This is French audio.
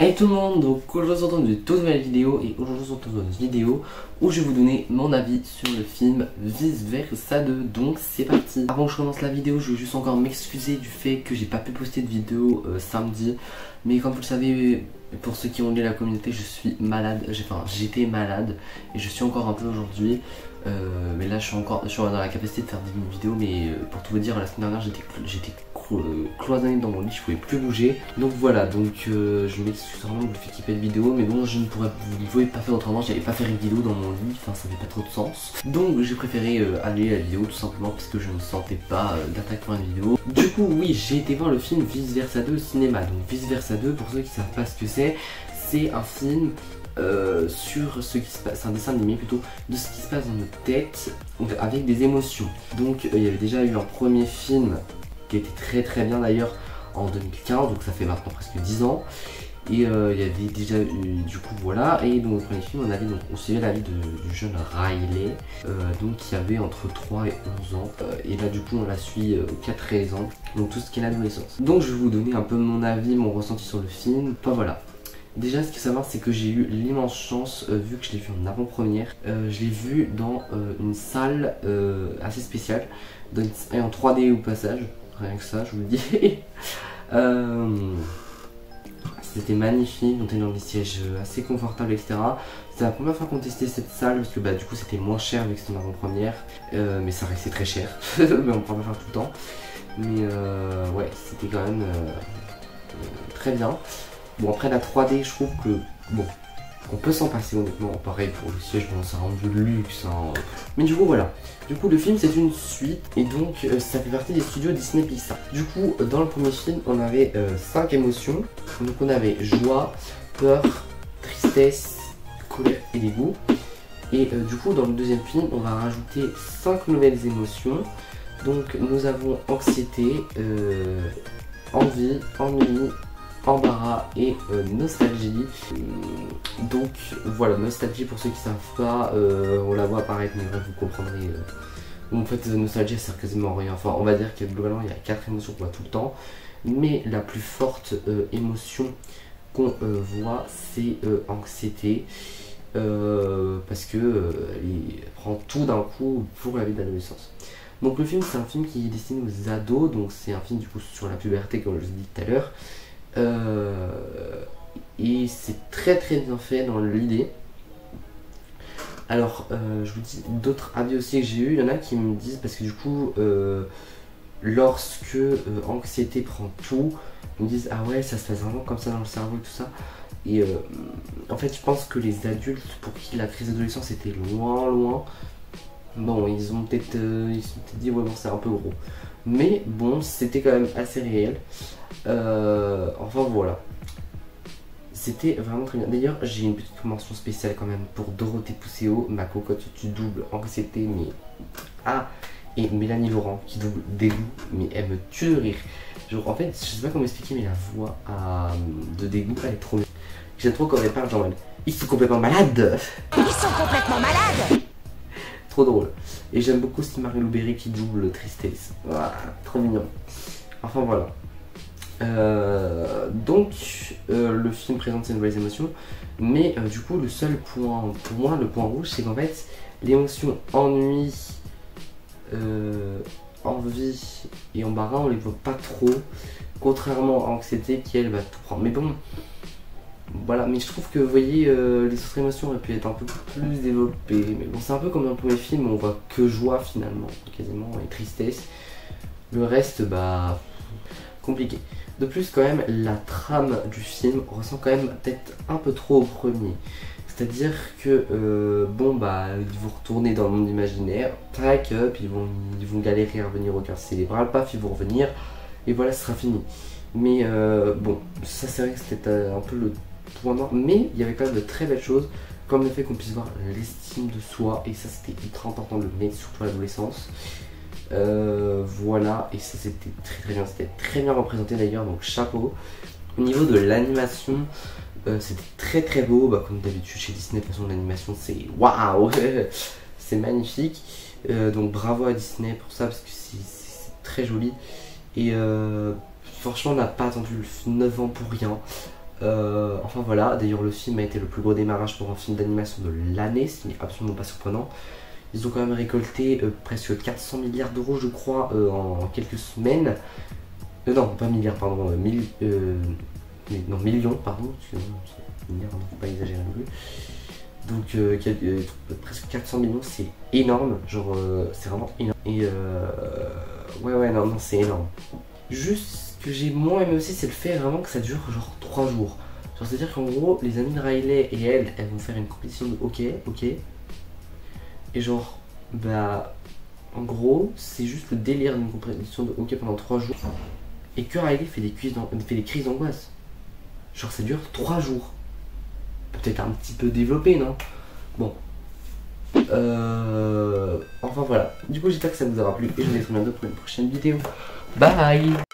Hey tout le monde, donc aujourd'hui on se retrouve dans une toute nouvelle vidéo et aujourd'hui on se retrouve dans une vidéo où je vais vous donner mon avis sur le film Vice Versa 2, donc c'est parti. Avant que je commence la vidéo, je veux juste encore m'excuser du fait que j'ai pas pu poster de vidéo samedi, mais comme vous le savez, pour ceux qui ont lu la communauté, je suis malade, j'étais malade et je suis encore un peu aujourd'hui. Mais là je suis dans la capacité de faire des vidéos, mais pour tout vous dire, la semaine dernière j'étais cloisonné dans mon lit, je pouvais plus bouger. Donc voilà, donc je m'excuse vraiment du fait qu'il n'y ait pas de vidéo, mais bon, je ne pouvais pas faire autrement, j'allais pas faire une vidéo dans mon lit, enfin ça n'avait pas trop de sens. Donc j'ai préféré annuler la vidéo tout simplement parce que je ne sentais pas d'attaque pour une vidéo. Du coup oui, j'ai été voir le film Vice Versa 2 au cinéma. Donc Vice Versa 2, pour ceux qui savent pas ce que c'est un film sur ce qui se passe, c'est un dessin animé plutôt, de ce qui se passe dans notre tête, donc avec des émotions. Donc il y avait déjà eu un premier film qui était très bien d'ailleurs en 2015, donc ça fait maintenant presque 10 ans. Et il y avait déjà eu, du coup voilà, et dans le premier film on suivait la vie du jeune Riley, donc qui avait entre 3 et 11 ans, et là du coup on la suit 4 ans, donc tout ce qui est l'adolescence. Donc je vais vous donner un peu mon avis, mon ressenti sur le film, enfin voilà. Déjà, ce qu'il faut savoir, c'est que j'ai eu l'immense chance, vu que je l'ai vu en avant-première, je l'ai vu dans une salle assez spéciale, et en 3D au passage, rien que ça, je vous le dis. C'était magnifique, on était dans des sièges assez confortables, etc. C'était la première fois qu'on testait cette salle, parce que du coup c'était moins cher vu que c'était en avant-première, mais ça restait très cher, mais on pourra pas faire tout le temps. Mais ouais, c'était quand même très bien. Bon, après la 3D, je trouve que bon, on peut s'en passer honnêtement. Pareil pour le siège, bon, ça rend de luxe, hein. Mais du coup voilà, du coup le film c'est une suite et donc ça fait partie des studios Disney Pixar. Du coup dans le premier film on avait 5 émotions. Donc on avait joie, peur, tristesse, colère et dégoût. Et du coup dans le deuxième film on va rajouter 5 nouvelles émotions. Donc nous avons anxiété, envie, ennui, embarras et nostalgie. Donc voilà, nostalgie pour ceux qui savent pas, on la voit apparaître, mais bref, vous comprendrez. En fait, nostalgie ça sert quasiment à rien. Enfin, on va dire que globalement il y a 4 émotions qu'on voit tout le temps, mais la plus forte émotion qu'on voit c'est anxiété, parce que elle prend tout d'un coup pour la vie d'adolescence. Donc le film c'est un film qui est destiné aux ados, donc c'est un film du coup sur la puberté comme je vous ai dit tout à l'heure. Et c'est très bien fait dans l'idée. Alors je vous dis d'autres avis aussi que j'ai eu. Il y en a qui me disent, parce que du coup lorsque anxiété prend tout, ils me disent ah ouais ça se passe vraiment comme ça dans le cerveau et tout ça. Et en fait je pense que les adultes pour qui la crise d'adolescence était loin, bon ils ont peut-être dit ouais bon c'est un peu gros. Mais bon c'était quand même assez réel. Enfin voilà, c'était vraiment très bien. D'ailleurs j'ai une petite mention spéciale quand même pour Dorothée Pousseau, ma cocotte du double anxiété, mais et Mélanie Laurent qui double dégoût, mais elle me tue de rire. Genre en fait je sais pas comment expliquer, mais la voix de dégoût elle est trop bien. J'aime trop quand elle parle genre ils sont complètement malades. Ils sont complètement malades. Trop drôle. Et j'aime beaucoup aussi Marie-Lou Berry qui double tristesse. Voilà, trop mignon. Enfin voilà. Donc le film présente ces nouvelles émotions, mais du coup le seul point, pour moi le point rouge, c'est qu'en fait l'émotion ennui, envie et embarras on les voit pas trop, contrairement à anxiété qui elle va tout prendre. Mais bon voilà, mais je trouve que vous voyez les autres émotions auraient pu être un peu plus développées, mais bon c'est un peu comme dans le premier film où on voit que joie finalement quasiment et tristesse, le reste compliqué. De plus quand même la trame du film ressemble quand même peut-être un peu trop au premier. C'est-à-dire que ils vont retourner dans le monde imaginaire, tac, puis ils vont galérer à revenir au cœur cérébral, paf ils vont revenir, et voilà ce sera fini. Mais bon, ça c'est vrai que c'était un peu le point noir, mais il y avait quand même de très belles choses, comme le fait qu'on puisse voir l'estime de soi, et ça c'était ultra important de le mettre, surtout à l'adolescence. Voilà, et ça c'était très bien, c'était très bien représenté d'ailleurs, donc chapeau. Au niveau de l'animation, c'était très beau, comme d'habitude chez Disney. De toute façon l'animation c'est waouh, c'est magnifique, donc bravo à Disney pour ça parce que c'est très joli. Et franchement on n'a pas attendu 9 ans pour rien. Enfin voilà, d'ailleurs le film a été le plus gros démarrage pour un film d'animation de l'année, ce qui n'est absolument pas surprenant. Ils ont quand même récolté presque 400 milliards d'euros je crois en quelques semaines. Non, pas milliards, pardon, non, millions, pardon, excusez-moi, milliards, non, faut pas exagérer non plus. Donc presque 400 millions, c'est énorme, genre c'est vraiment énorme. Et ouais, non, c'est énorme. Juste ce que j'ai moins aimé aussi, c'est le fait vraiment que ça dure genre 3 jours. Genre c'est-à-dire qu'en gros, les amis de Riley et elles vont faire une compétition de hockey, ok. Et genre, bah, en gros, c'est juste le délire d'une compétition de hockey pendant 3 jours. Et que Riley fait des crises d'angoisse. Genre ça dure 3 jours. Peut-être un petit peu développé, non? Bon. Enfin voilà. Du coup j'espère que ça vous aura plu et je vous dis à très bientôt pour une prochaine vidéo. Bye!